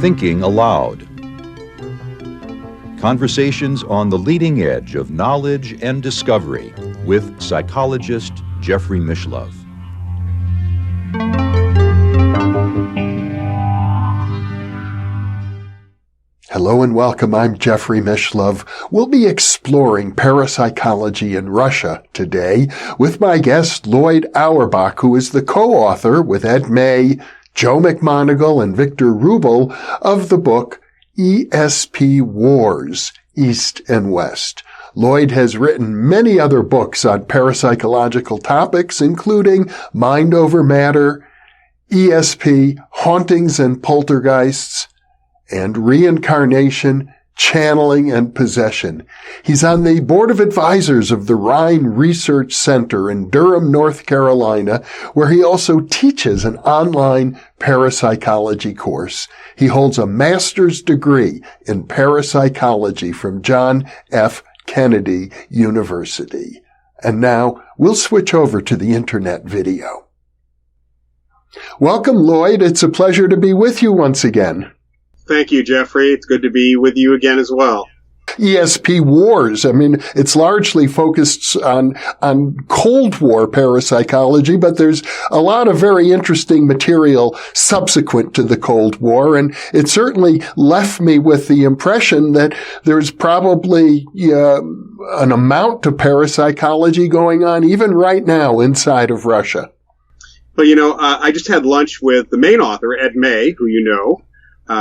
Thinking Aloud. Conversations on the leading edge of knowledge and discovery with psychologist Jeffrey Mishlove. Hello and welcome. I'm Jeffrey Mishlove. We'll be exploring parapsychology in Russia today with my guest Loyd Auerbach, who is the co-author with Ed May, Joe McMoneagle, and Victor Rubel of the book ESP Wars, East and West. Loyd has written many other books on parapsychological topics, including Mind Over Matter, ESP, Hauntings and Poltergeists, and Reincarnation, Channeling and Possession. He's on the board of advisors of the Rhine Research Center in Durham, North Carolina, where he also teaches an online parapsychology course. He holds a master's degree in parapsychology from John F. Kennedy University. And now we'll switch over to the internet video. Welcome, Loyd. It's a pleasure to be with you once again. Thank you, Jeffrey. It's good to be with you again as well. ESP Wars. I mean, it's largely focused on Cold War parapsychology, but there's a lot of very interesting material subsequent to the Cold War, and it certainly left me with the impression that there's probably an amount of parapsychology going on even right now inside of Russia. But, I just had lunch with the main author, Ed May, who you know,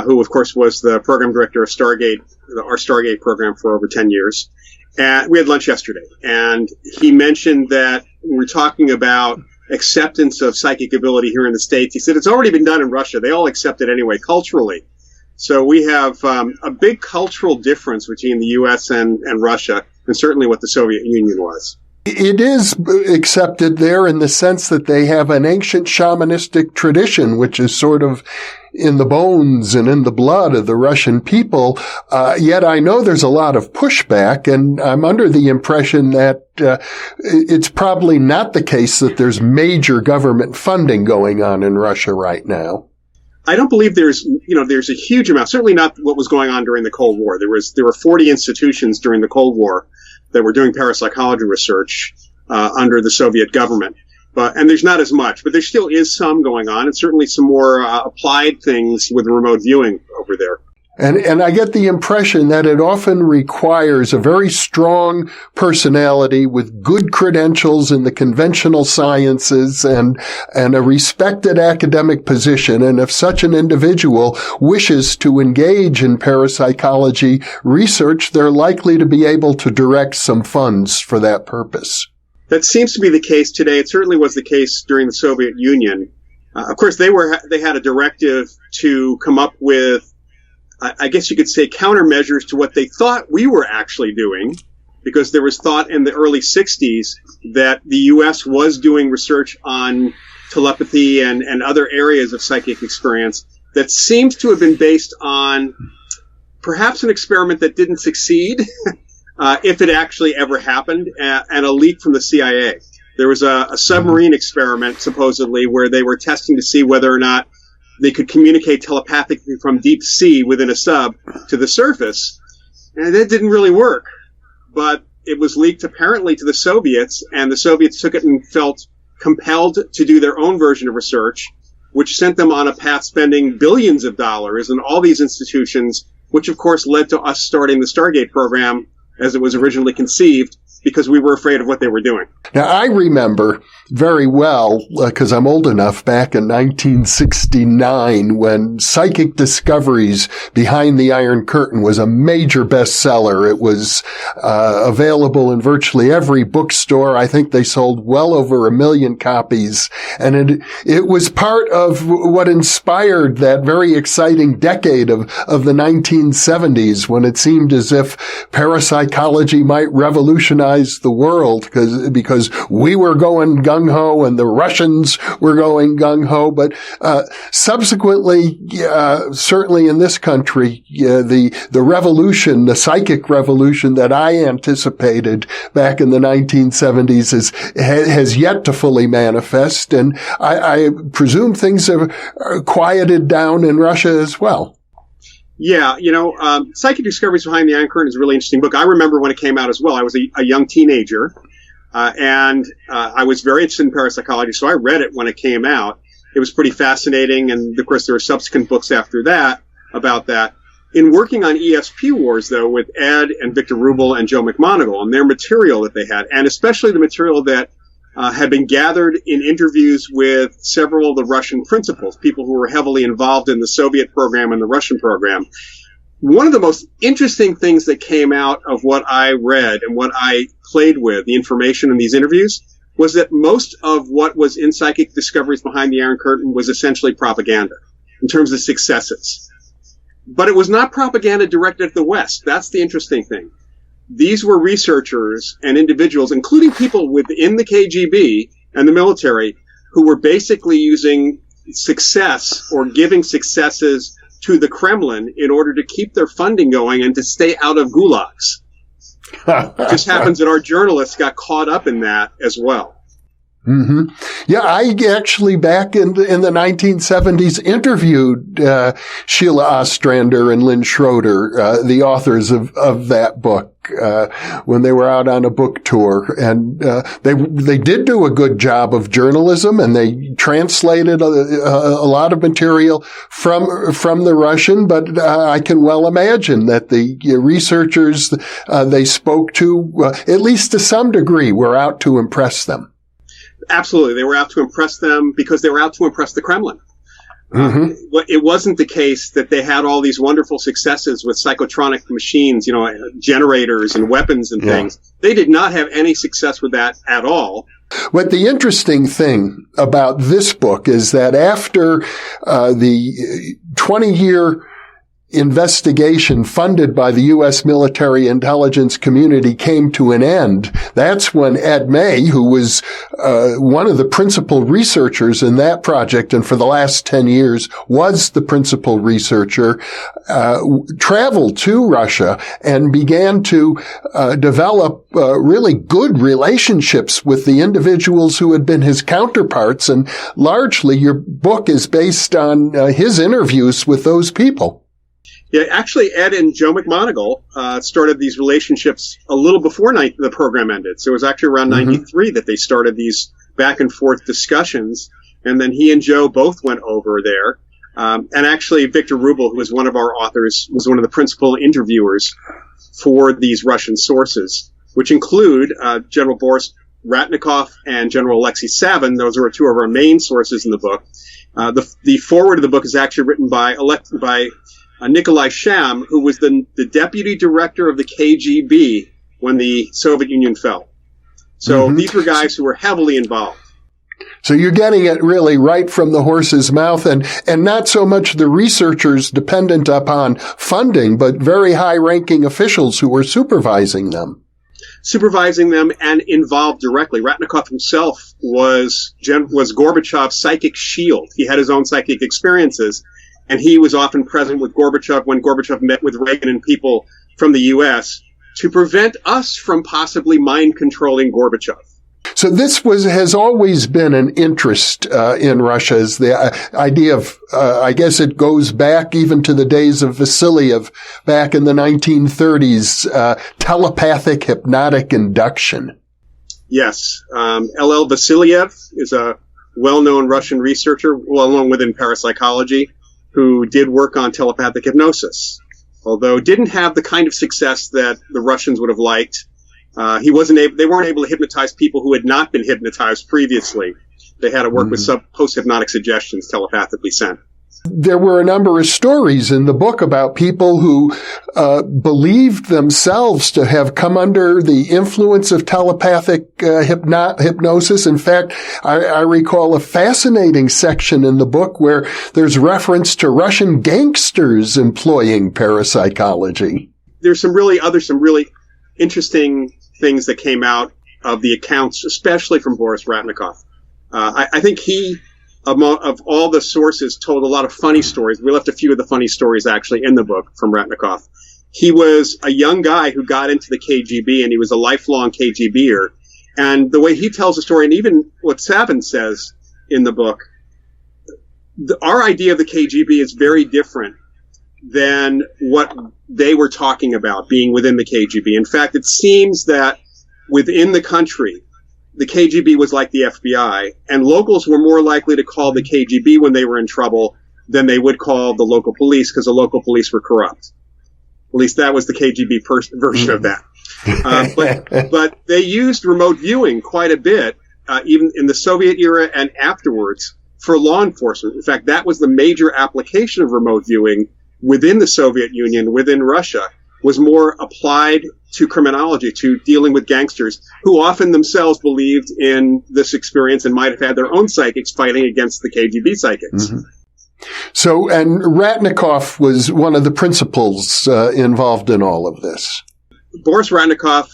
who, of course, was the program director of Stargate, our Stargate program for over 10 years. And we had lunch yesterday, and he mentioned that when we're talking about acceptance of psychic ability here in the States, he said it's already been done in Russia. They all accept it anyway, culturally. So we have a big cultural difference between the U.S. and Russia, and certainly what the Soviet Union was. It is accepted there in the sense that they have an ancient shamanistic tradition, which is sort of in the bones and in the blood of the Russian people. Yet I know there's a lot of pushback, and I'm under the impression that it's probably not the case that there's major government funding going on in Russia right now. I don't believe there's a huge amount, certainly not what was going on during the Cold War. There were 40 institutions during the Cold War that were doing parapsychology research under the Soviet government. And there's not as much, but there still is some going on, and certainly some more applied things with remote viewing over there. And I get the impression that it often requires a very strong personality with good credentials in the conventional sciences and a respected academic position. And if such an individual wishes to engage in parapsychology research, they're likely to be able to direct some funds for that purpose. That seems to be the case today. It certainly was the case during the Soviet Union. Of course, they had a directive to come up with, I guess you could say, countermeasures to what they thought we were actually doing, because there was thought in the early 60s that the U.S. was doing research on telepathy and other areas of psychic experience that seems to have been based on perhaps an experiment that didn't succeed, if it actually ever happened, and a leak from the CIA. There was a submarine experiment, supposedly, where they were testing to see whether or not they could communicate telepathically from deep sea within a sub to the surface. And that didn't really work. But it was leaked apparently to the Soviets, and the Soviets took it and felt compelled to do their own version of research, which sent them on a path spending billions of dollars in all these institutions, which of course led to us starting the Stargate program as it was originally conceived, because we were afraid of what they were doing. Now, I remember very well, because I'm old enough, back in 1969, when Psychic Discoveries Behind the Iron Curtain was a major bestseller. It was available in virtually every bookstore. I think they sold well over 1 million copies. And it was part of what inspired that very exciting decade of the 1970s, when it seemed as if parapsychology might revolutionize colonize the world because we were going gung-ho and the Russians were going gung-ho. But subsequently, certainly in this country, the revolution, the psychic revolution that I anticipated back in the 1970s has yet to fully manifest. And I presume things have quieted down in Russia as well. Yeah, Psychic Discoveries Behind the Iron Curtain is a really interesting book. I remember when it came out as well. I was a young teenager, and I was very interested in parapsychology, so I read it when it came out. It was pretty fascinating, and of course there were subsequent books after that about that. In working on ESP Wars, though, with Ed and Victor Rubel and Joe McMoneagle and their material that they had, and especially the material that had been gathered in interviews with several of the Russian principals, people who were heavily involved in the Soviet program and the Russian program. One of the most interesting things that came out of what I read and what I played with, the information in these interviews, was that most of what was in Psychic Discoveries Behind the Iron Curtain was essentially propaganda in terms of successes. But it was not propaganda directed at the West. That's the interesting thing. These were researchers and individuals, including people within the KGB and the military, who were basically using success or giving successes to the Kremlin in order to keep their funding going and to stay out of gulags. It just happens that our journalists got caught up in that as well. Mm-hmm. Yeah, I actually back in the 1970s interviewed Sheila Ostrander and Lynn Schroeder, the authors of that book, when they were out on a book tour, and they did do a good job of journalism, and they translated a lot of material from the Russian. But I can well imagine that the researchers they spoke to, at least to some degree, were out to impress them. Absolutely. They were out to impress them because they were out to impress the Kremlin. Mm-hmm. It wasn't the case that they had all these wonderful successes with psychotronic machines, generators and weapons and things. They did not have any success with that at all. But the interesting thing about this book is that after the 20-year investigation funded by the U.S. military intelligence community came to an end, that's when Ed May, who was one of the principal researchers in that project and for the last 10 years was the principal researcher, traveled to Russia and began to develop really good relationships with the individuals who had been his counterparts. And largely your book is based on his interviews with those people. Yeah, actually, Ed and Joe McMoneagle started these relationships a little before the program ended. So it was actually around 93 that they started these back and forth discussions. And then he and Joe both went over there. And actually, Victor Rubel, who was one of our authors, was one of the principal interviewers for these Russian sources, which include General Boris Ratnikov and General Alexei Savin. Those are two of our main sources in the book. The foreword of the book is actually written by Nikolai Sham, who was the deputy director of the KGB when the Soviet Union fell. So these were guys who were heavily involved. So you're getting it really right from the horse's mouth, and not so much the researchers dependent upon funding, but very high-ranking officials who were supervising them. Supervising them and involved directly. Ratnikov himself was Gorbachev's psychic shield. He had his own psychic experiences. And he was often present with Gorbachev when Gorbachev met with Reagan and people from the U.S. to prevent us from possibly mind-controlling Gorbachev. So this has always been an interest in Russia, is the idea of, I guess it goes back even to the days of Vasiliev back in the 1930s, telepathic hypnotic induction. Yes. L.L. Vasiliev is a well-known Russian researcher, well-known within parapsychology, who did work on telepathic hypnosis, although didn't have the kind of success that the Russians would have liked. They weren't able to hypnotize people who had not been hypnotized previously. They had to work with post-hypnotic suggestions telepathically sent. There were a number of stories in the book about people who believed themselves to have come under the influence of telepathic hypnosis. In fact, I recall a fascinating section in the book where there's reference to Russian gangsters employing parapsychology. There's some really interesting things that came out of the accounts, especially from Boris Ratnikoff. I think he, of all the sources, told a lot of funny stories. We left a few of the funny stories actually in the book from Ratnikoff. He was a young guy who got into the KGB, and he was a lifelong KGBer. And the way he tells the story, and even what Savin says in the book, our idea of the KGB is very different than what they were talking about being within the KGB. In fact, it seems that within the country, the KGB was like the FBI, and locals were more likely to call the KGB when they were in trouble than they would call the local police, because the local police were corrupt. At least that was the KGB version of that. But they used remote viewing quite a bit, even in the Soviet era and afterwards, for law enforcement. In fact, that was the major application of remote viewing within the Soviet Union, within Russia, was more applied to criminology, to dealing with gangsters who often themselves believed in this experience and might have had their own psychics fighting against the KGB psychics. Mm-hmm. So, and Ratnikoff was one of the principals involved in all of this. Boris Ratnikoff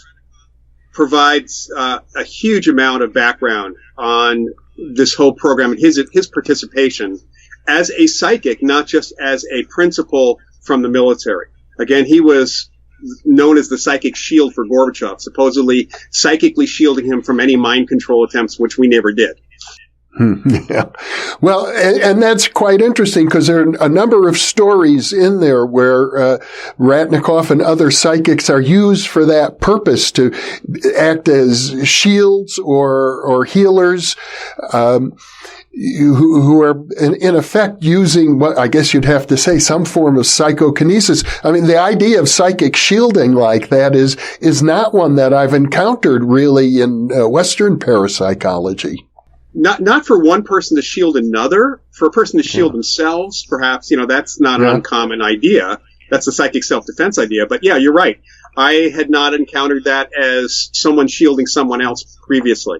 provides a huge amount of background on this whole program and his participation as a psychic, not just as a principal from the military. Again, he was known as the psychic shield for Gorbachev, supposedly psychically shielding him from any mind control attempts, which we never did. Yeah. Well, and that's quite interesting because there are a number of stories in there where Ratnikoff and other psychics are used for that purpose, to act as shields or healers, who are in effect using what I guess you'd have to say some form of psychokinesis. I mean, the idea of psychic shielding like that is not one that I've encountered really in Western parapsychology. Not for one person to shield another, for a person to shield themselves, perhaps, that's not an uncommon idea. That's the psychic self-defense idea. But yeah, you're right. I had not encountered that as someone shielding someone else previously.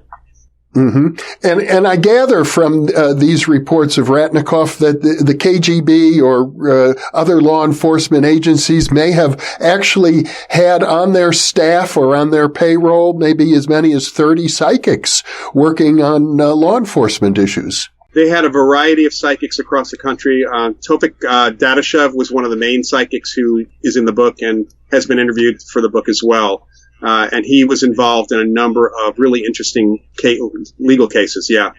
Mm-hmm. And I gather from these reports of Ratnikoff that the KGB or other law enforcement agencies may have actually had on their staff or on their payroll maybe as many as 30 psychics working on law enforcement issues. They had a variety of psychics across the country. Tofik Dadashev was one of the main psychics who is in the book and has been interviewed for the book as well. And he was involved in a number of really interesting legal cases, yeah.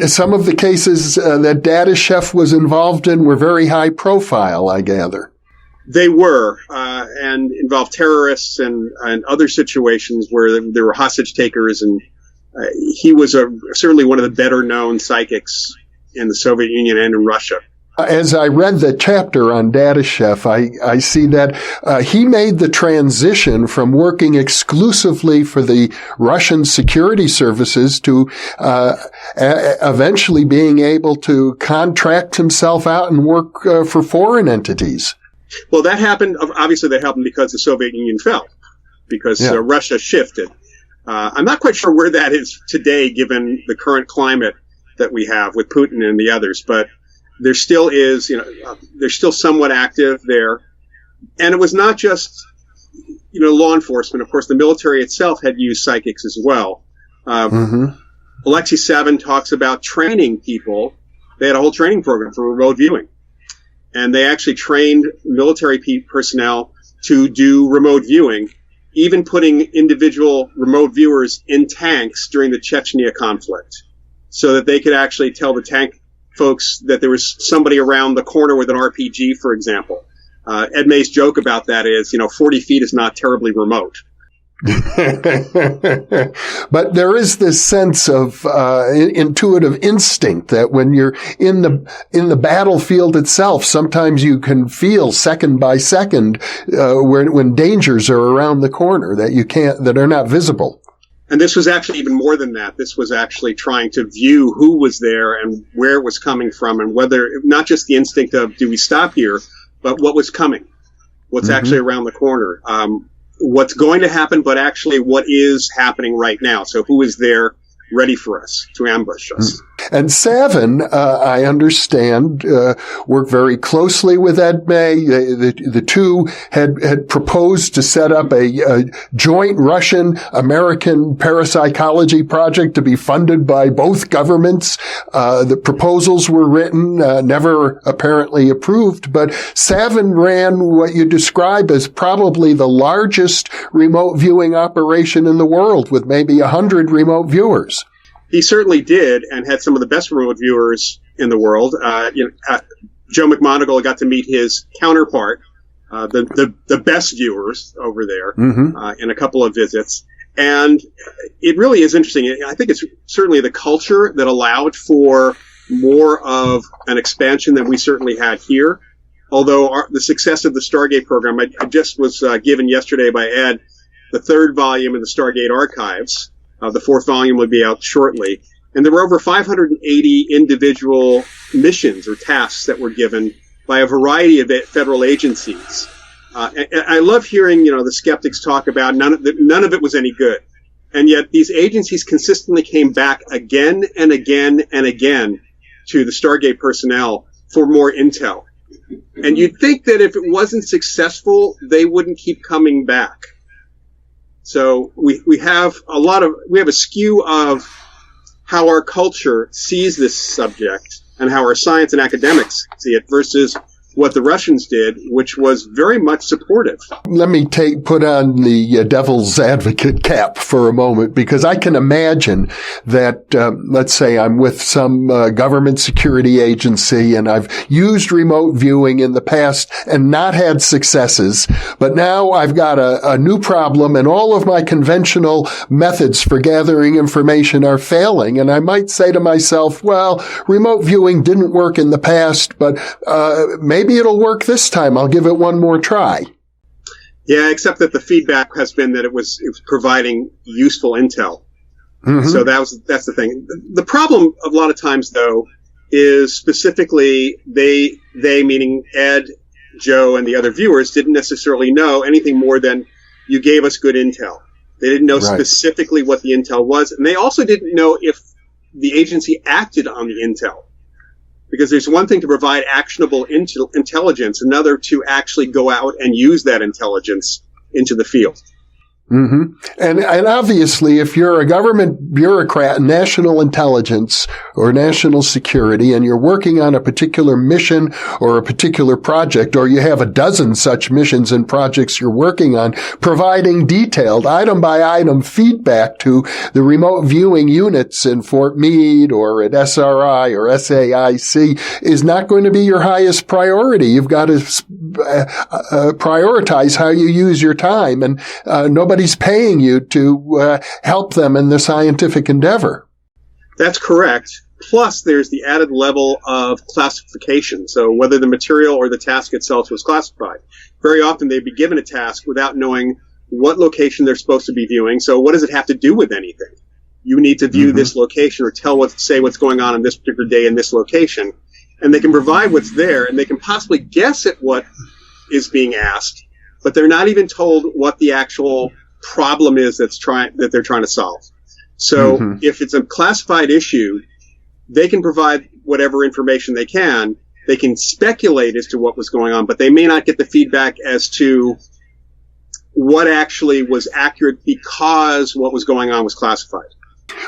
Some of the cases that Dadashev was involved in were very high profile, I gather. They were, and involved terrorists and other situations where there were hostage takers, and he was certainly one of the better known psychics in the Soviet Union and in Russia. As I read the chapter on Dadashev, I see that he made the transition from working exclusively for the Russian security services to eventually being able to contract himself out and work for foreign entities. Well, that happened. Obviously, that happened because the Soviet Union fell, because Russia shifted. I'm not quite sure where that is today, given the current climate that we have with Putin and the others, but there still is, they're still somewhat active there. And it was not just, law enforcement. Of course, the military itself had used psychics as well. Alexei Savin talks about training people. They had a whole training program for remote viewing. And they actually trained military personnel to do remote viewing, even putting individual remote viewers in tanks during the Chechnya conflict, so that they could actually tell the tank folks that there was somebody around the corner with an RPG, for example. Ed May's joke about that is, 40 feet is not terribly remote. But there is this sense of intuitive instinct that when you're in the battlefield itself, sometimes you can feel second by second when dangers are around the corner that are not visible. And this was actually even more than that. This was actually trying to view who was there and where it was coming from, and whether, not just the instinct of, do we stop here, but what was coming, what's actually around the corner, what's going to happen, but actually what is happening right now. So who is there ready for us to ambush us? And Savin, I understand, worked very closely with Ed May. The two had proposed to set up a joint Russian-American parapsychology project to be funded by both governments. The proposals were written, never apparently approved, but Savin ran what you describe as probably the largest remote viewing operation in the world, with maybe 100 remote viewers. He certainly did, and had some of the best remote viewers in the world. Joe McMoneagle got to meet his counterpart, the best viewers over there, in a couple of visits. And it really is interesting. I think it's certainly the culture that allowed for more of an expansion than we certainly had here. Although the success of the Stargate program, I just was given yesterday by Ed the third volume in the Stargate archives. The fourth volume will be out shortly. And there were over 580 individual missions or tasks that were given by a variety of federal agencies. And I love hearing, the skeptics talk about none of it was any good. And yet these agencies consistently came back again and again and again to the Stargate personnel for more intel. And you'd think that if it wasn't successful, they wouldn't keep coming back. So we have a skew of how our culture sees this subject and how our science and academics see it versus what the Russians did, which was very much supportive. Let me put on the devil's advocate cap for a moment, because I can imagine that, let's say I'm with some government security agency and I've used remote viewing in the past and not had successes, but now I've got a new problem and all of my conventional methods for gathering information are failing. And I might say to myself, well, remote viewing didn't work in the past, but maybe it'll work this time. I'll give it one more try. Yeah, except that the feedback has been that it was providing useful intel. So that's the thing. The problem a lot of times, though, is specifically they meaning Ed, Joe, and the other viewers didn't necessarily know anything more than you gave us good intel. They didn't know specifically what the intel was, and they also didn't know if the agency acted on the intel. Because there's one thing to provide actionable intelligence, another to actually go out and use that intelligence into the field. And obviously, if you're a government bureaucrat, national intelligence or national security, and you're working on a particular mission or a particular project, or you have a dozen such missions and projects you're working on, providing detailed item by item feedback to the remote viewing units in Fort Meade or at SRI or SAIC is not going to be your highest priority. You've got to prioritize how you use your time, and nobody's paying you to help them in their scientific endeavor. That's correct. Plus, there's the added level of classification. So whether the material or the task itself was classified. Very often they'd be given a task without knowing what location they're supposed to be viewing. So what does it have to do with anything? You need to view this location or say what's going on this particular day in this location. And they can provide what's there, and they can possibly guess at what is being asked, but they're not even told what the actual problem is that they're trying to solve. So if it's a classified issue, they can provide whatever information they can. They can speculate as to what was going on, but they may not get the feedback as to what actually was accurate because what was going on was classified.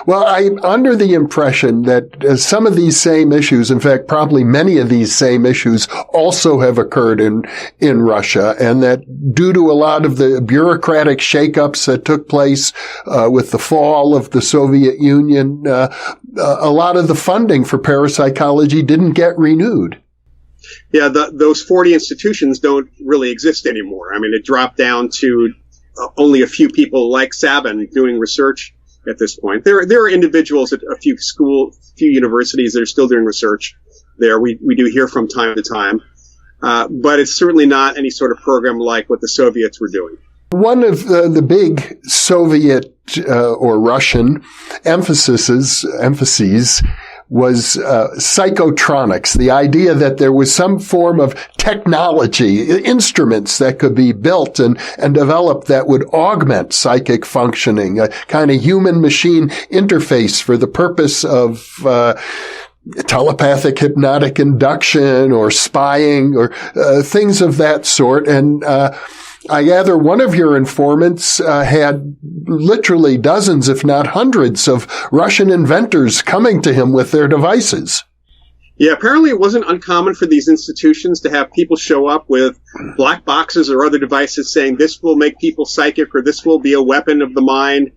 Well, I'm under the impression that some of these same issues, in fact, probably many of these same issues also have occurred in Russia, and that due to a lot of the bureaucratic shakeups that took place with the fall of the Soviet Union, a lot of the funding for parapsychology didn't get renewed. Yeah, those 40 institutions don't really exist anymore. I mean, it dropped down to only a few people like Sabin doing research at this point. There are individuals at a few universities that are still doing research there. We do hear from time to time. But it's certainly not any sort of program like what the Soviets were doing. One of the big Soviet or Russian emphases was psychotronics, the idea that there was some form of technology, instruments that could be built and developed that would augment psychic functioning, a kind of human-machine interface for the purpose of telepathic hypnotic induction or spying or things of that sort. And I gather one of your informants had literally dozens, if not hundreds, of Russian inventors coming to him with their devices. Yeah, apparently it wasn't uncommon for these institutions to have people show up with black boxes or other devices saying this will make people psychic or this will be a weapon of the mind.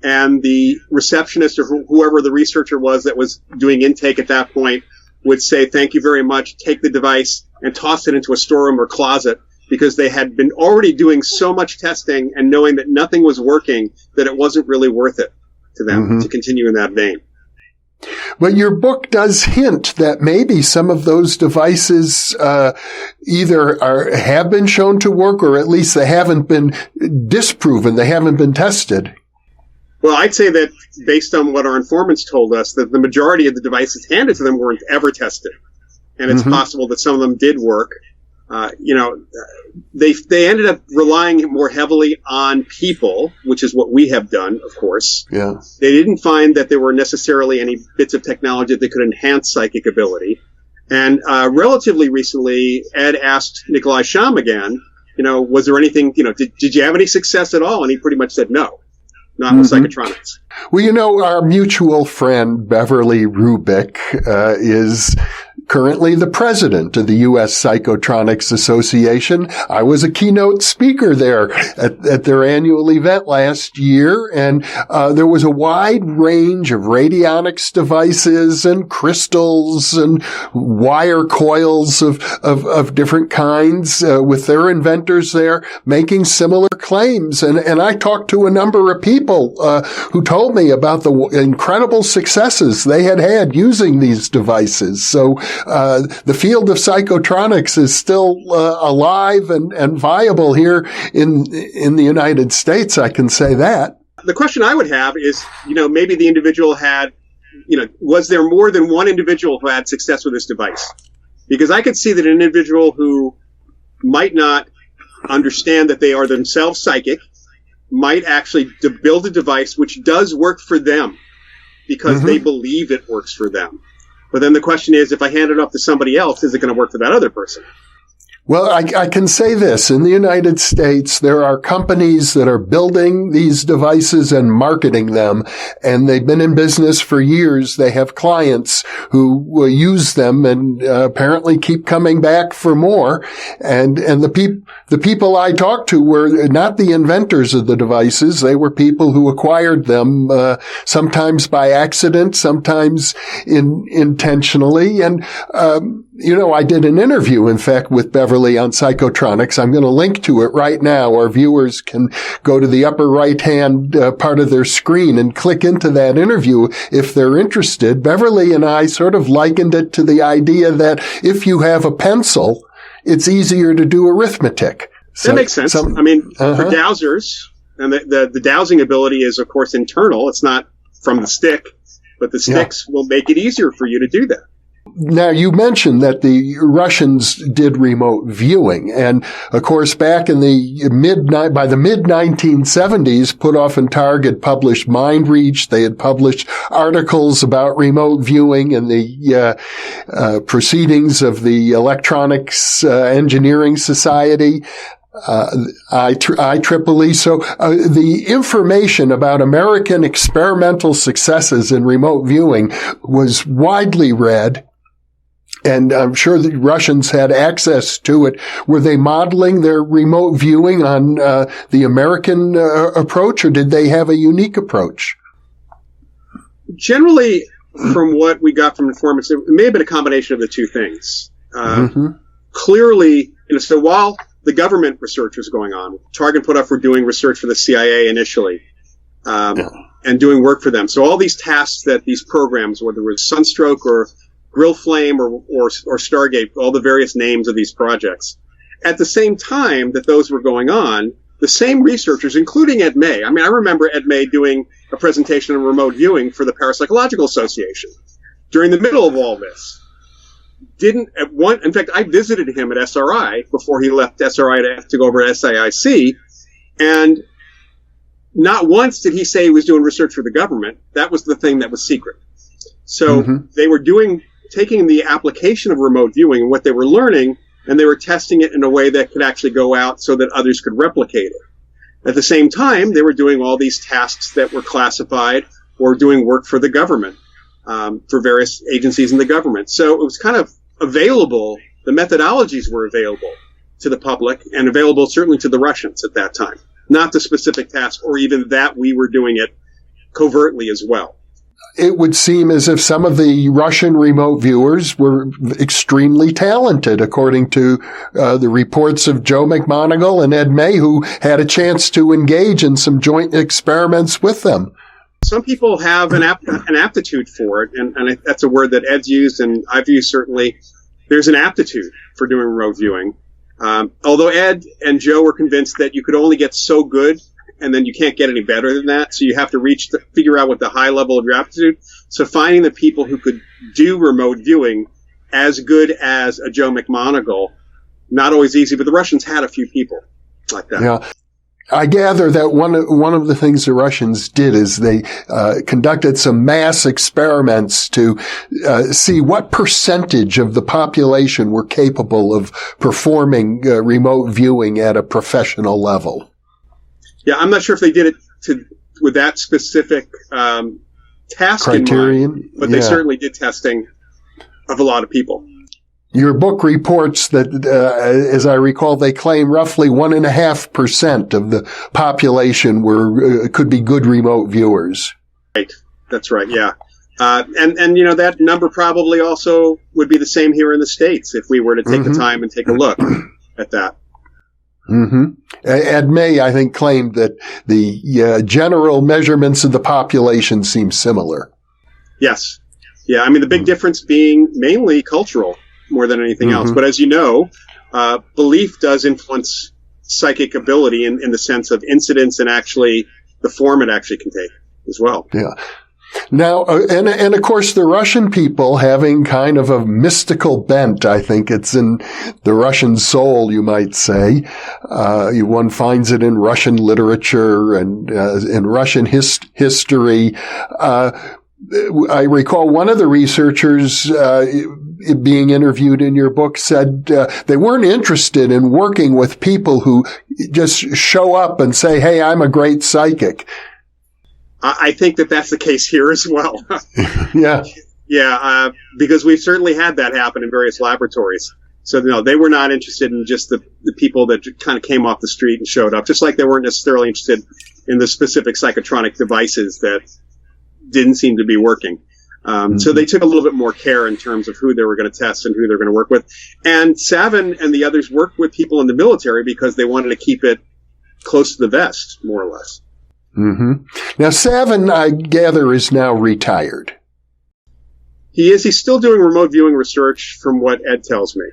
And the receptionist or whoever the researcher was that was doing intake at that point would say, thank you very much, take the device and toss it into a storeroom or closet, because they had been already doing so much testing and knowing that nothing was working, that it wasn't really worth it to them to continue in that vein. But your book does hint that maybe some of those devices either have been shown to work, or at least they haven't been disproven, they haven't been tested. Well, I'd say that based on what our informants told us, that the majority of the devices handed to them weren't ever tested. And it's possible that some of them did work. They ended up relying more heavily on people, which is what we have done, of course. Yeah. They didn't find that there were necessarily any bits of technology that could enhance psychic ability. And relatively recently, Ed asked Nikolai Sham again, was there anything, did you have any success at all? And he pretty much said no. Not with psychotronics. Well, our mutual friend Beverly Rubik is currently the president of the U.S. Psychotronics Association. I was a keynote speaker there at their annual event last year, and there was a wide range of radionics devices and crystals and wire coils of different kinds with their inventors there making similar claims. And I talked to a number of people who told me about the incredible successes they had using these devices. So the field of psychotronics is still alive and viable here in the United States. I can say that. The question I would have is, maybe the individual had, was there more than one individual who had success with this device? Because I could see that an individual who might not understand that they are themselves psychic might actually build a device which does work for them because they believe it works for them. But then the question is, if I hand it off to somebody else, is it going to work for that other person? Well, I can say this. In the United States, there are companies that are building these devices and marketing them, and they've been in business for years. They have clients who will use them and apparently keep coming back for more. And the people I talked to were not the inventors of the devices. They were people who acquired them, sometimes by accident, sometimes intentionally. And, I did an interview, in fact, with Beverly on psychotronics. I'm going to link to it right now. Our viewers can go to the upper right-hand part of their screen and click into that interview if they're interested. Beverly and I sort of likened it to the idea that if you have a pencil, it's easier to do arithmetic. That makes sense. For dowsers, and the dowsing ability is, of course, internal. It's not from the stick, but the sticks will make it easier for you to do that. Now, you mentioned that the Russians did remote viewing, and of course, back in by the mid-1970s, Puthoff and Targ had published Mind Reach. They had published articles about remote viewing in the proceedings of the Electronics Engineering Society. IEEE. So the information about American experimental successes in remote viewing was widely read, and I'm sure the Russians had access to it. Were they modeling their remote viewing on the American approach, or did they have a unique approach? Generally, from what we got from informants, it may have been a combination of the two things. Clearly, so while the government research was going on, Targ and Puthoff were doing research for the CIA initially, and doing work for them. So all these tasks that these programs, whether it was Sunstroke or Grill Flame or Stargate, all the various names of these projects, at the same time that those were going on, the same researchers, including Ed May. I remember Ed May doing a presentation on remote viewing for the Parapsychological Association, during the middle of all this, in fact, I visited him at SRI before he left SRI to go over to SAIC, and not once did he say he was doing research for the government. That was the thing that was secret. So they were taking the application of remote viewing and what they were learning, and they were testing it in a way that could actually go out so that others could replicate it. At the same time, they were doing all these tasks that were classified or doing work for the government, for various agencies in the government. So it was kind of available. The methodologies were available to the public and available certainly to the Russians at that time. Not the specific task, or even that we were doing it covertly as well. It would seem as if some of the Russian remote viewers were extremely talented, according to the reports of Joe McMoneagle and Ed May, who had a chance to engage in some joint experiments with them. Some people have an aptitude for it, and that's a word that Ed's used, and I've used certainly. There's an aptitude for doing remote viewing. Although Ed and Joe were convinced that you could only get so good, and then you can't get any better than that. So you have to figure out what the high level of your aptitude. So finding the people who could do remote viewing as good as a Joe McMoneagle, not always easy, but the Russians had a few people like that. Yeah. I gather that one of the things the Russians did is they conducted some mass experiments to see what percentage of the population were capable of performing remote viewing at a professional level. Yeah, I'm not sure if they did it with that specific task criterion, in mind, but they certainly did testing of a lot of people. Your book reports that, as I recall, they claim roughly 1.5% of the population could be good remote viewers. Right, that's right. Yeah, and you know that number probably also would be the same here in the States if we were to take the time and take a look at that. Ed May, I think, claimed that the general measurements of the population seem similar. Yes. Yeah, I mean, the big difference being mainly cultural more than anything else. But as you know, belief does influence psychic ability in the sense of incidence and actually the form it actually can take as well. Yeah. Now, and of course, the Russian people having kind of a mystical bent, I think it's in the Russian soul, you might say. One finds it in Russian literature and in Russian history. I recall one of the researchers being interviewed in your book said they weren't interested in working with people who just show up and say, "Hey, I'm a great psychic." I think that that's the case here as well. Yeah, because we've certainly had that happen in various laboratories. So, no, they were not interested in just the people that kind of came off the street and showed up, just like they weren't necessarily interested in the specific psychotronic devices that didn't seem to be working. So they took a little bit more care in terms of who they were going to test and who they were going to work with. And Savin and the others worked with people in the military because they wanted to keep it close to the vest, more or less. Now, Savin, I gather, is now retired. He is. He's still doing remote viewing research, from what Ed tells me.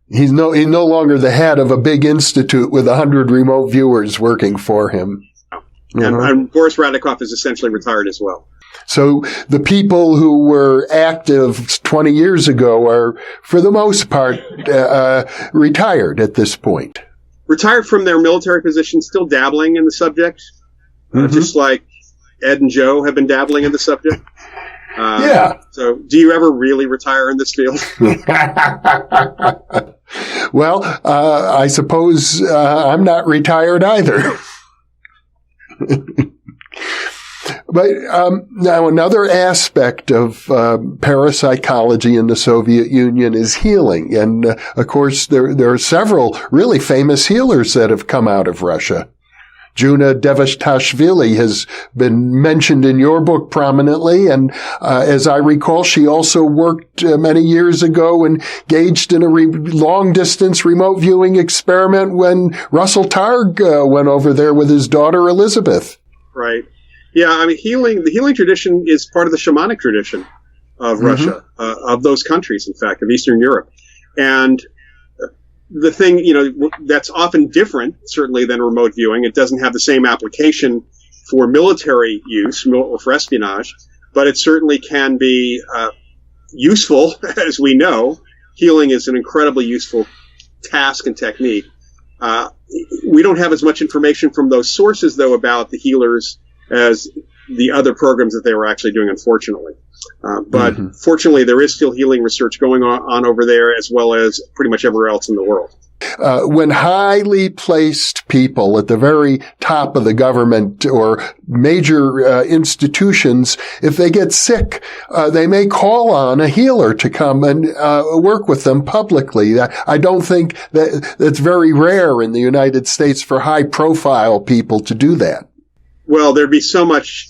He's no longer the head of a big institute with 100 remote viewers working for him. And Boris Radikoff is essentially retired as well. So the people who were active 20 years ago are, for the most part, retired at this point. Retired from their military positions, still dabbling in the subject, just like Ed and Joe have been dabbling in the subject. So do you ever really retire in this field? Well, I suppose I'm not retired either. But now another aspect of parapsychology in the Soviet Union is healing. And, of course, there are several really famous healers that have come out of Russia. Juna Devashtashvili has been mentioned in your book prominently, and as I recall, she also worked many years ago and engaged in a long-distance remote viewing experiment when Russell Targ went over there with his daughter Elizabeth. Right. Yeah, I mean, the healing tradition is part of the shamanic tradition of Russia, of those countries, in fact, of Eastern Europe. And the thing, that's often different, certainly, than remote viewing. It doesn't have the same application for military use or for espionage, but it certainly can be useful, as we know. Healing is an incredibly useful task and technique. We don't have as much information from those sources, though, about the healers as the other programs that they were actually doing, unfortunately. But fortunately, there is still healing research going on over there, as well as pretty much everywhere else in the world. When highly placed people at the very top of the government or major institutions, if they get sick, they may call on a healer to come and work with them publicly. I don't think that's very rare in the United States for high-profile people to do that. Well, there'd be so much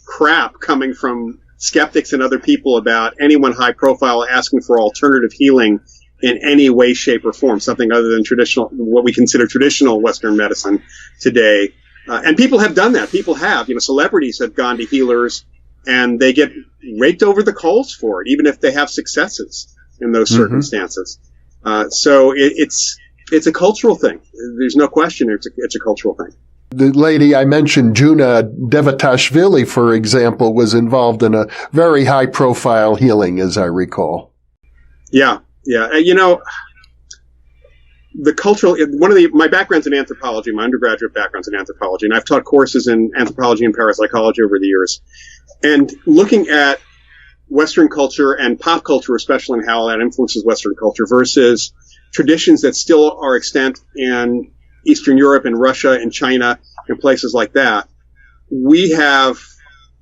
crap coming from skeptics and other people about anyone high-profile asking for alternative healing in any way, shape, or form, something other than traditional, what we consider traditional Western medicine today. And people have done that. People have, celebrities have gone to healers and they get raked over the coals for it, even if they have successes in those circumstances. So it's a cultural thing. There's no question it's a cultural thing. The lady I mentioned, Juna Devatashvili, for example, was involved in a very high-profile healing, as I recall. Yeah. The cultural, my background's in anthropology, my undergraduate background's in anthropology, and I've taught courses in anthropology and parapsychology over the years. And looking at Western culture and pop culture, especially, and how that influences Western culture versus traditions that still are extant in Eastern Europe and Russia and China and places like that, we have,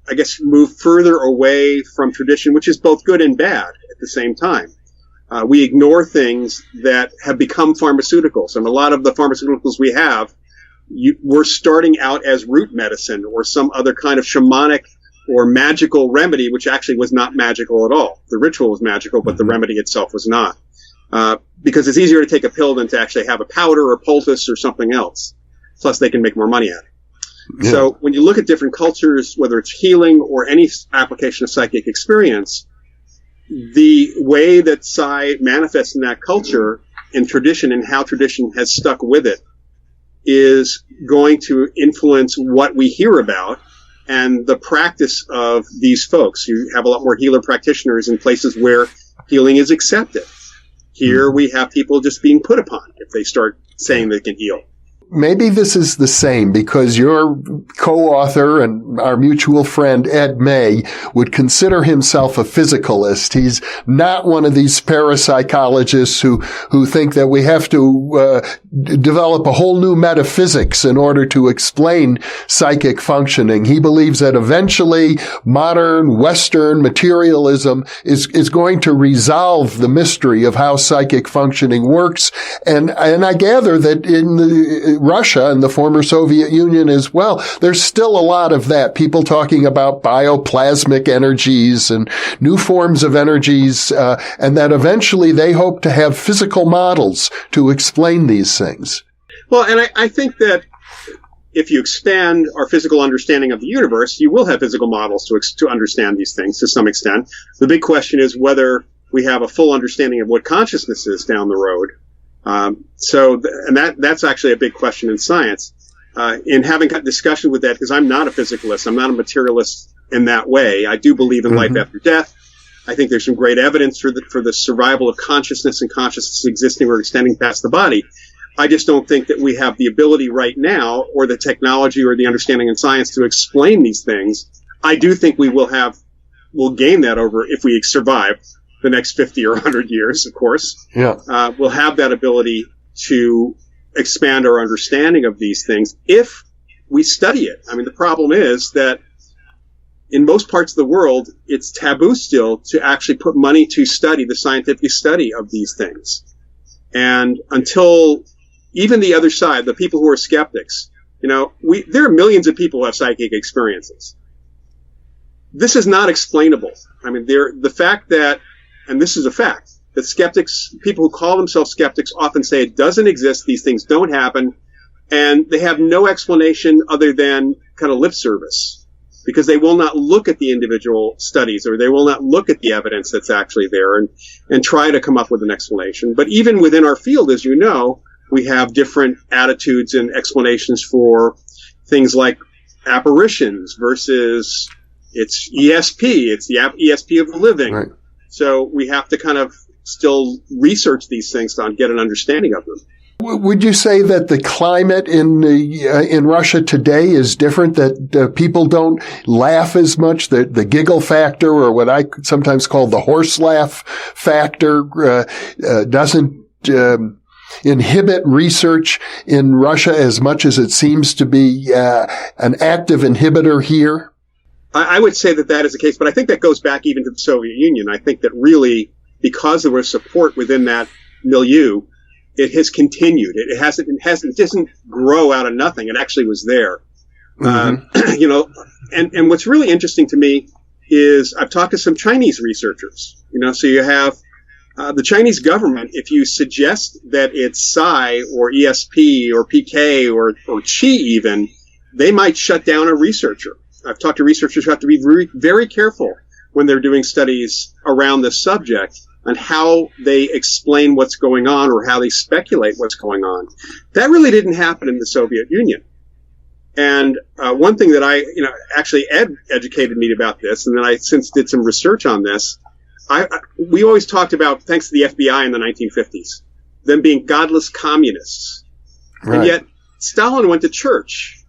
I guess, moved further away from tradition, which is both good and bad at the same time. We ignore things that have become pharmaceuticals. And a lot of the pharmaceuticals we have, we're starting out as root medicine or some other kind of shamanic or magical remedy, which actually was not magical at all. The ritual was magical, but the remedy itself was not. Because it's easier to take a pill than to actually have a powder or poultice or something else. Plus, they can make more money at it. Yeah. So when you look at different cultures, whether it's healing or any application of psychic experience, the way that psi manifests in that culture and tradition and how tradition has stuck with it is going to influence what we hear about and the practice of these folks. You have a lot more healer practitioners in places where healing is accepted. Here we have people just being put upon if they start saying they can heal. Maybe this is the same because your co-author and our mutual friend Ed May would consider himself a physicalist. He's not one of these parapsychologists who think that we have to develop a whole new metaphysics in order to explain psychic functioning. He believes that eventually modern Western materialism is going to resolve the mystery of how psychic functioning works. And I gather that in Russia and the former Soviet Union as well, there's still a lot of that. People talking about bioplasmic energies and new forms of energies, and that eventually they hope to have physical models to explain these things. Well, and I think that if you expand our physical understanding of the universe, you will have physical models to understand these things to some extent. The big question is whether we have a full understanding of what consciousness is down the road. That's actually a big question in science. In having discussion with that, because I'm not a physicalist, I'm not a materialist in that way. I do believe in life after death. I think there's some great evidence for the survival of consciousness and consciousness existing or extending past the body. I just don't think that we have the ability right now, or the technology or the understanding in science to explain these things. I do think we'll gain that over if we survive the next 50 or 100 years, of course. Yeah. We'll have that ability to expand our understanding of these things if we study it. I mean, the problem is that in most parts of the world, it's taboo still to actually put money to study the scientific study of these things. And until even the other side, the people who are skeptics, there are millions of people who have psychic experiences. This is not explainable. I mean, the fact that, and this is a fact, that skeptics, people who call themselves skeptics, often say it doesn't exist, these things don't happen, and they have no explanation other than kind of lip service, because they will not look at the individual studies, or they will not look at the evidence that's actually there and try to come up with an explanation. But even within our field, as you know, we have different attitudes and explanations for things like apparitions versus It's ESP. It's the ESP of the living. Right. So we have to kind of still research these things to get an understanding of them. Would you say that the climate in Russia today is different? That people don't laugh as much? The giggle factor, or what I sometimes call the horse laugh factor, doesn't inhibit research in Russia as much as it seems to be an active inhibitor here? I would say that is the case, but I think that goes back even to the Soviet Union. I think that really, because there was support within that milieu, it has continued. It doesn't grow out of nothing. It actually was there. Mm-hmm. And what's really interesting to me is I've talked to some Chinese researchers, so you have the Chinese government. If you suggest that it's psi or ESP or PK or Qi even, they might shut down a researcher. I've talked to researchers who have to be very, very careful when they're doing studies around this subject on how they explain what's going on or how they speculate what's going on. That really didn't happen in the Soviet Union. And one thing that actually Ed educated me about this, and then I since did some research on this, we always talked about, thanks to the FBI in the 1950s, them being godless communists. Right. And yet Stalin went to church.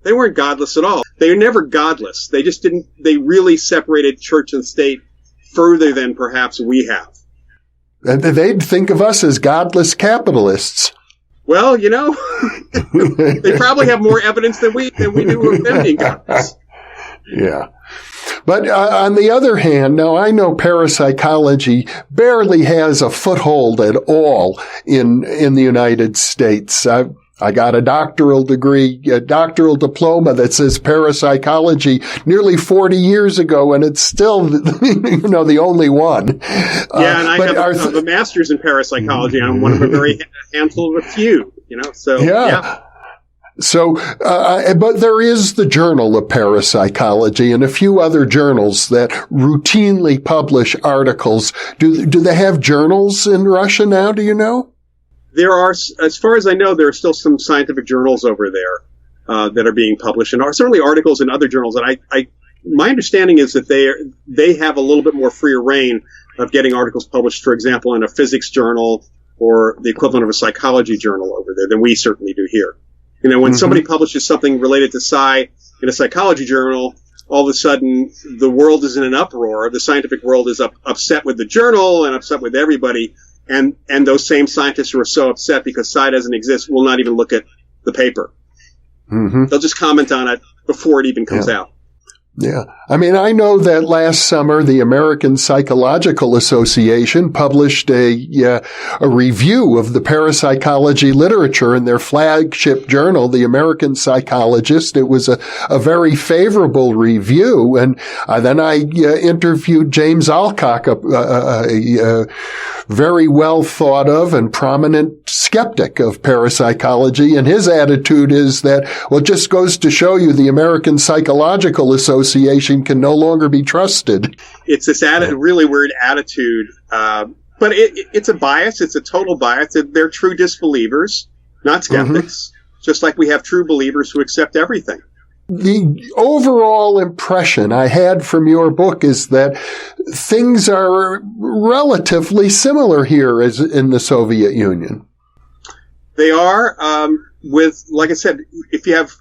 They weren't godless at all. They were never godless. They just didn't, they really separated church and state further than perhaps we have. And they'd think of us as godless capitalists. Well, they probably have more evidence than we do of them being godless. Yeah. But on the other hand, now I know parapsychology barely has a foothold at all in the United States. I got a doctoral degree, a doctoral diploma that says parapsychology nearly 40 years ago, and it's still, the only one. Yeah, and I have a master's in parapsychology. I'm one of a very handful of a few, so, yeah. So, but there is the Journal of Parapsychology and a few other journals that routinely publish articles. Do they have journals in Russia now, do you know? There are, as far as I know, there are still some scientific journals over there that are being published, and are certainly articles in other journals. And my understanding is that they have a little bit more freer reign of getting articles published, for example, in a physics journal or the equivalent of a psychology journal over there than we certainly do here. When mm-hmm. somebody publishes something related to psi in a psychology journal, all of a sudden the world is in an uproar. The scientific world is upset with the journal and upset with everybody. And those same scientists who are so upset because psi doesn't exist will not even look at the paper. Mm-hmm. They'll just comment on it before it even comes out. Yeah. I mean, I know that last summer, the American Psychological Association published a review of the parapsychology literature in their flagship journal, the American Psychologist. It was a very favorable review. And then I interviewed James Alcock, a very well thought of and prominent skeptic of parapsychology. And his attitude is that, well, it just goes to show you the American Psychological Association can no longer be trusted. It's this really weird attitude, but it's a bias. It's a total bias. They're true disbelievers, not skeptics, just like we have true believers who accept everything. The overall impression I had from your book is that things are relatively similar here as in the Soviet Union. They are, like I said, if you have,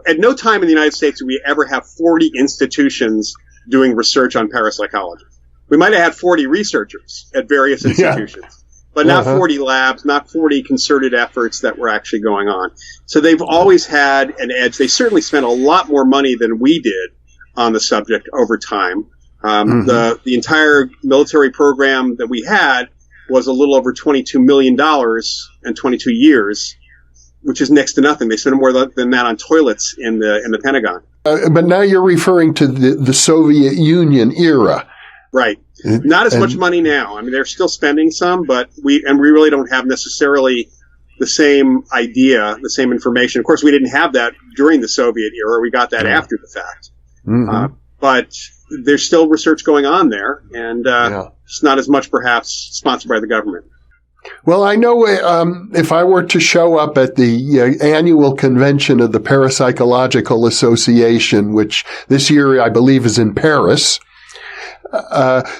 at no time in the United States do we ever have 40 institutions doing research on parapsychology. We might have had 40 researchers at various institutions, but not 40 labs, not 40 concerted efforts that were actually going on. So they've always had an edge. They certainly spent a lot more money than we did on the subject over time. The entire military program that we had was a little over $22 million in 22 years, which is next to nothing. They spent more than that on toilets in the Pentagon. But now you're referring to the Soviet Union era. Right. Not as much money now. I mean, they're still spending some, but we really don't have necessarily the same idea, the same information. Of course, we didn't have that during the Soviet era. We got that after the fact. But there's still research going on there, and it's not as much perhaps sponsored by the government. Well, I know if I were to show up at the annual convention of the Parapsychological Association, which this year I believe is in Paris,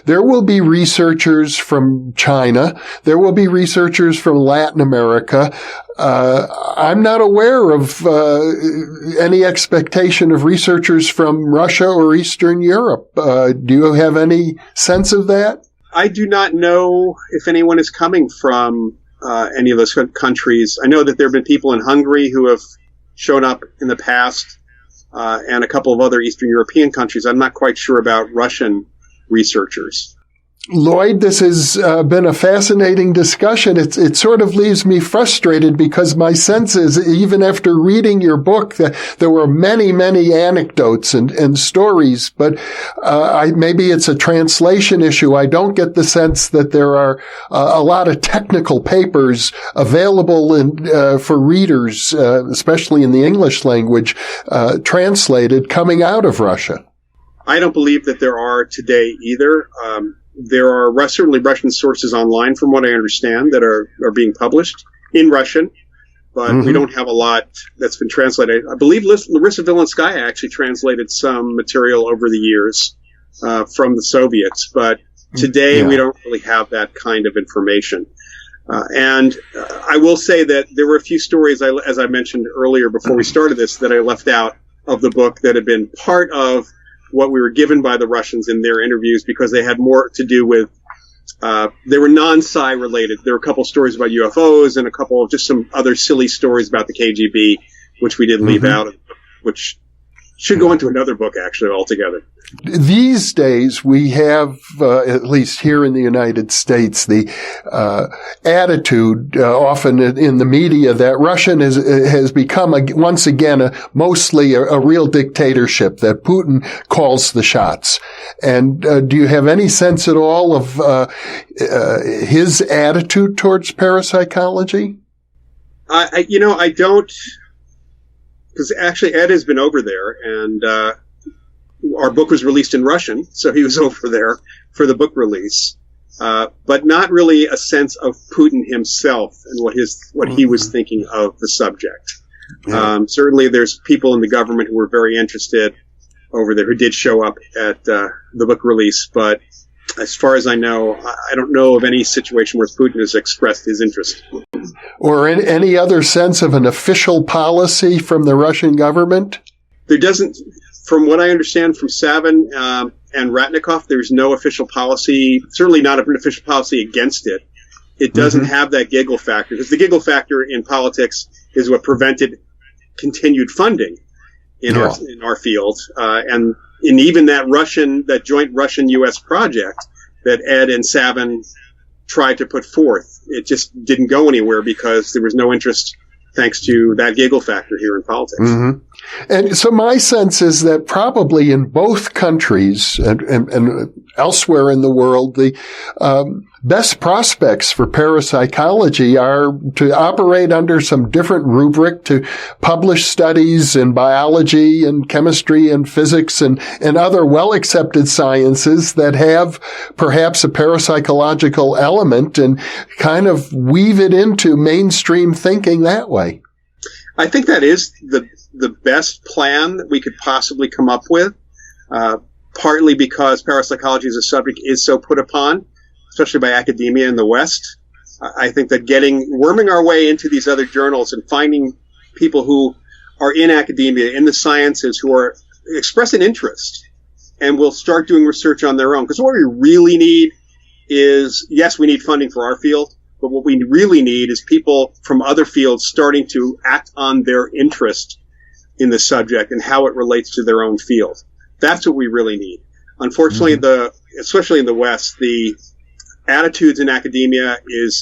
there will be researchers from China. There will be researchers from Latin America. I'm not aware of any expectation of researchers from Russia or Eastern Europe. Do you have any sense of that? I do not know if anyone is coming from any of those countries. I know that there have been people in Hungary who have shown up in the past, and a couple of other Eastern European countries. I'm not quite sure about Russian researchers. Loyd, this has been a fascinating discussion. It sort of leaves me frustrated because my sense is, even after reading your book, that there were many, many anecdotes and stories, but maybe it's a translation issue. I don't get the sense that there are a lot of technical papers available for readers, especially in the English language, translated coming out of Russia. I don't believe that there are today either. There are certainly Russian sources online, from what I understand, that are being published in Russian, but we don't have a lot that's been translated. I believe Larissa Vilenskaya actually translated some material over the years from the Soviets, but today we don't really have that kind of information. And I will say that there were a few stories, as I mentioned earlier before we started this, that I left out of the book that had been part of what we were given by the Russians in their interviews, because they had more to do with, they were non-Psi related. There were a couple stories about UFOs and a couple of just some other silly stories about the KGB, which we did leave out, which should go into another book actually altogether. These days, we have, at least here in the United States, the attitude often in the media that Russian has become once again mostly a real dictatorship, that Putin calls the shots. And do you have any sense at all of his attitude towards parapsychology? I don't, because actually Ed has been over there, and our book was released in Russian, so he was over there for the book release, but not really a sense of Putin himself and what he was thinking of the subject. Yeah. Certainly, there's people in the government who were very interested over there who did show up at the book release, but as far as I know, I don't know of any situation where Putin has expressed his interest. Or any other sense of an official policy from the Russian government? There doesn't. From what I understand from Savin and Ratnikov, there's no official policy, certainly not an official policy against it. It doesn't have that giggle factor, because the giggle factor in politics is what prevented continued funding in our field. And even that joint Russian-U.S. project that Ed and Savin tried to put forth, it just didn't go anywhere because there was no interest, thanks to that giggle factor here in politics. And so my sense is that probably in both countries and elsewhere in the world, the best prospects for parapsychology are to operate under some different rubric, to publish studies in biology and chemistry and physics and other well-accepted sciences that have perhaps a parapsychological element, and kind of weave it into mainstream thinking that way. I think that is the best plan that we could possibly come up with, partly because parapsychology as a subject is so put upon, especially by academia in the West. I think that worming our way into these other journals and finding people who are in academia, in the sciences, who are expressing interest and will start doing research on their own. Because what we really need is, yes, we need funding for our field, but what we really need is people from other fields starting to act on their interest in the subject and how it relates to their own field. That's what we really need. Unfortunately, especially in the West, the attitudes in academia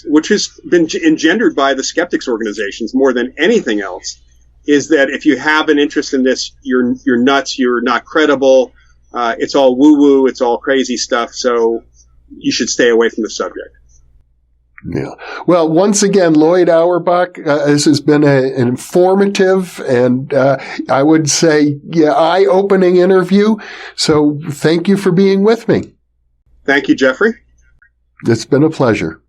which has been engendered by the skeptics organizations more than anything else, is that if you have an interest in this, you're nuts, you're not credible, it's all woo-woo, it's all crazy stuff, so you should stay away from the subject. Yeah. Well, once again, Loyd Auerbach, this has been an informative and I would say eye-opening interview. So thank you for being with me. Thank you, Jeffrey. It's been a pleasure.